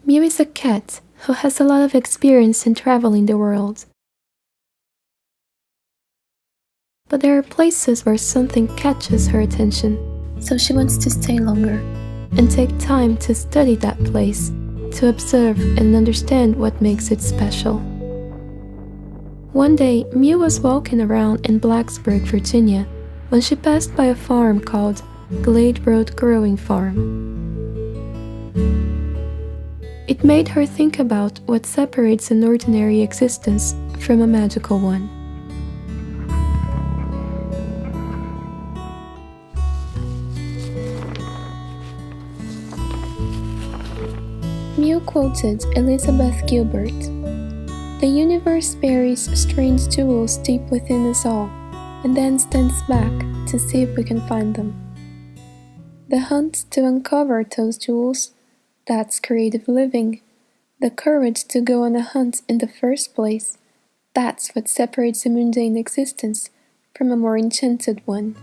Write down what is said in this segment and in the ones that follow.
Mew is a cat who has a lot of experience in traveling the world. But there are places where something catches her attention, so she wants to stay longer and take time to study that place, to observe and understand what makes it special. One day, Mew was walking around in Blacksburg, Virginia, when she passed by a farm called Glade Road Growing Farm. It made her think about what separates an ordinary existence from a magical one. Mew quoted Elizabeth Gilbert, "The universe buries strange jewels deep within us all, and then stands back to see if we can find them. The hunt to uncover those jewels, that's creative living. The courage to go on a hunt in the first place, that's what separates a mundane existence from a more enchanted one."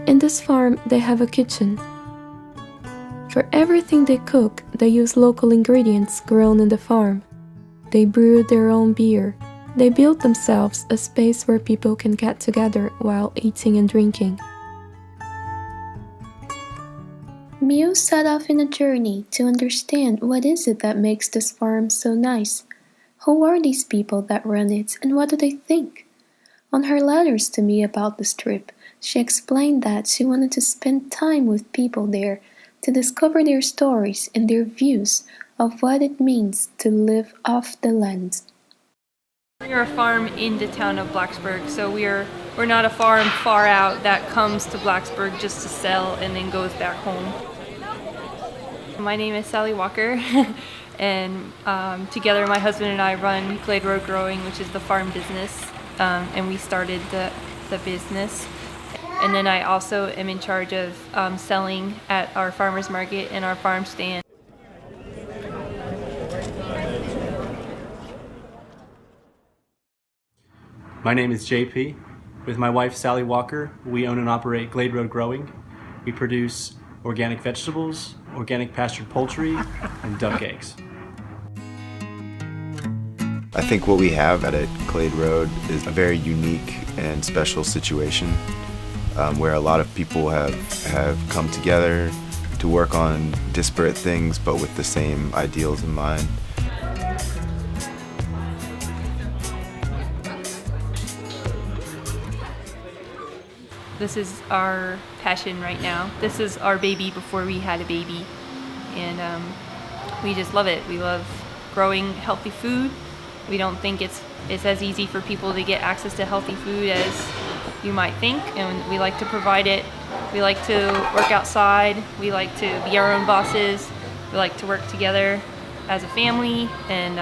In this farm, they have a kitchen. For everything they cook, they use local ingredients grown in the farm. They brew their own beer. They build themselves a space where people can get together while eating and drinking. Mew set off in a journey to understand what is it that makes this farm so nice. Who are these people that run it, and what do they think? On her letters to me about this trip, she explained that she wanted to spend time with people there to discover their stories and their views of what it means to live off the land. We're a farm in the town of Blacksburg, so we're not a farm far out that comes to Blacksburg just to sell and then goes back home. My name is Sally Walker, and together my husband and I run Glade Road Growing, which is the farm business, and we started the business. And then I also am in charge of selling at our farmers market and our farm stand. My name is JP. With my wife Sally Walker, we own and operate Glade Road Growing. We produce organic vegetables, organic pastured poultry, and duck eggs. I think what we have at Glade Road is a very unique and special situation where a lot of people have come together to work on disparate things but with the same ideals in mind. This is our passion right now. This is our baby before we had a baby, and we just love it. We love growing healthy food. We don't think it's as easy for people to get access to healthy food as you might think, and we like to provide it. We like to work outside. We like to be our own bosses. We like to work together as a family and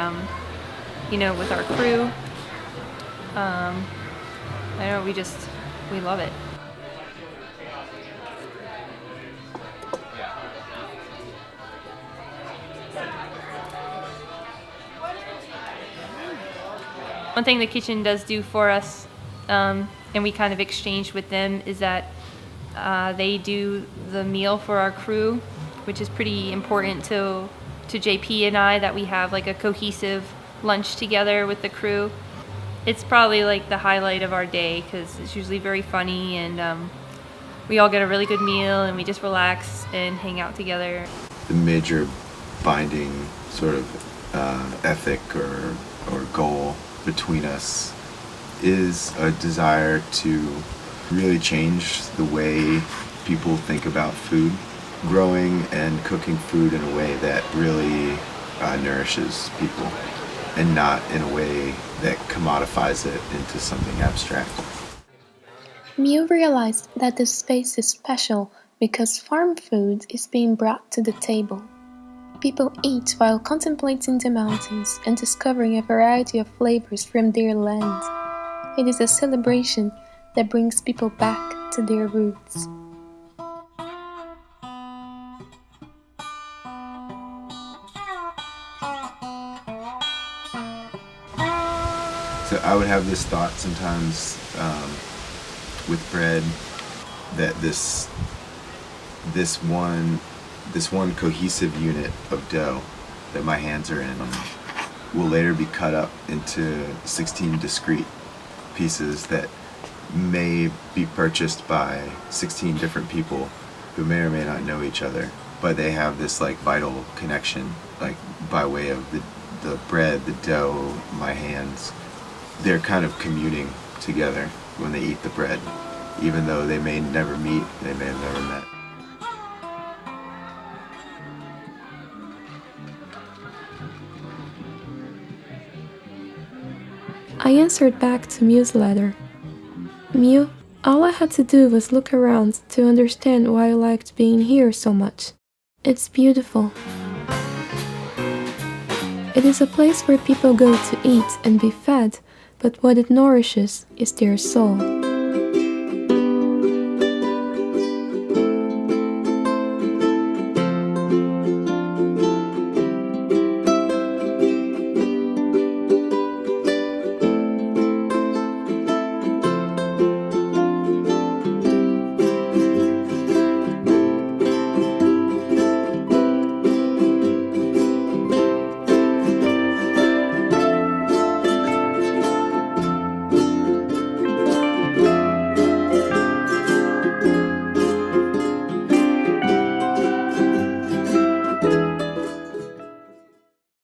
with our crew. I know we love it. One thing the kitchen does do for us, and we kind of exchange with them, is that they do the meal for our crew, which is pretty important to JP and I, that we have like a cohesive lunch together with the crew. It's probably like the highlight of our day because it's usually very funny, and we all get a really good meal and we just relax and hang out together. The major binding sort of ethic or goal between us is a desire to really change the way people think about food, growing and cooking food in a way that really nourishes people and not in a way that commodifies it into something abstract. Mew realized that the space is special because farm food is being brought to the table. People eat while contemplating the mountains and discovering a variety of flavors from their land. It is a celebration that brings people back to their roots. So I would have this thought sometimes with bread that this one cohesive unit of dough that my hands are in will later be cut up into 16 discrete pieces that may be purchased by 16 different people who may or may not know each other, but they have this like vital connection, like by way of the bread, the dough, my hands. They're kind of communing together when they eat the bread, even though they may never meet, they may have never met. I answered back to Mew's letter. Mew, all I had to do was look around to understand why I liked being here so much. It's beautiful. It is a place where people go to eat and be fed, but what it nourishes is their soul.